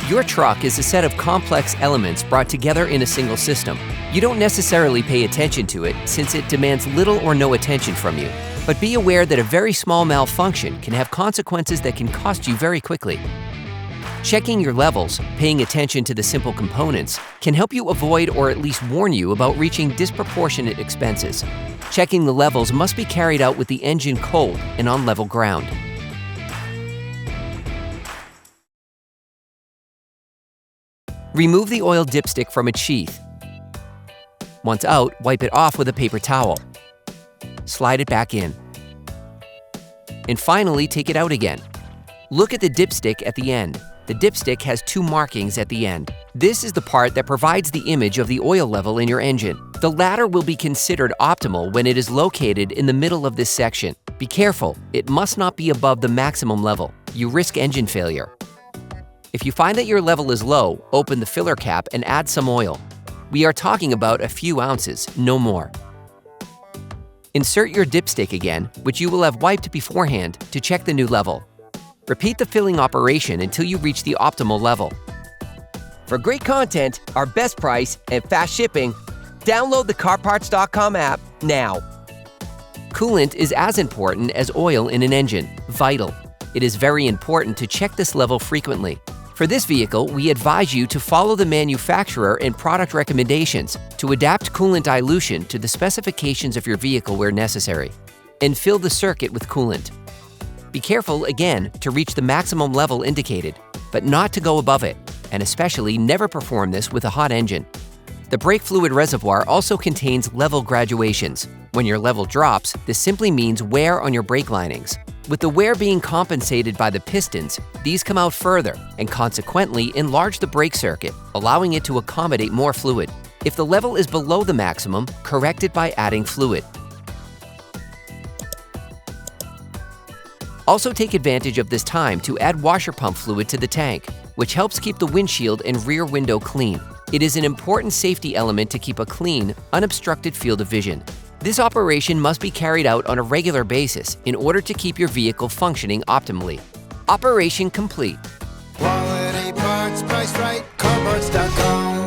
Your truck is a set of complex elements brought together in a single system. You don't necessarily pay attention to it since it demands little or no attention from you. But be aware that a very small malfunction can have consequences that can cost you very quickly. Checking your levels, paying attention to the simple components, can help you avoid or at least warn you about reaching disproportionate expenses. Checking the levels must be carried out with the engine cold and on level ground. Remove the oil dipstick from its sheath. Once out, wipe it off with a paper towel. Slide it back in. And finally, take it out again. Look at the dipstick at the end. The dipstick has two markings at the end. This is the part that provides the image of the oil level in your engine. The latter will be considered optimal when it is located in the middle of this section. Be careful, it must not be above the maximum level. You risk engine failure. If you find that your level is low, open the filler cap and add some oil. We are talking about a few ounces, no more. Insert your dipstick again, which you will have wiped beforehand, to check the new level. Repeat the filling operation until you reach the optimal level. For great content, our best price, and fast shipping, download the CarParts.com app now. Coolant is as important as oil in an engine, vital. It is very important to check this level frequently. For this vehicle, we advise you to follow the manufacturer and product recommendations to adapt coolant dilution to the specifications of your vehicle where necessary, and fill the circuit with coolant. Be careful, again, to reach the maximum level indicated, but not to go above it, and especially never perform this with a hot engine. The brake fluid reservoir also contains level graduations. When your level drops, this simply means wear on your brake linings. With the wear being compensated by the pistons, these come out further and consequently enlarge the brake circuit, allowing it to accommodate more fluid. If the level is below the maximum, correct it by adding fluid. Also take advantage of this time to add washer pump fluid to the tank, which helps keep the windshield and rear window clean. It is an important safety element to keep a clean, unobstructed field of vision. This operation must be carried out on a regular basis in order to keep your vehicle functioning optimally. Operation complete. Quality parts, priced right, CarParts.com.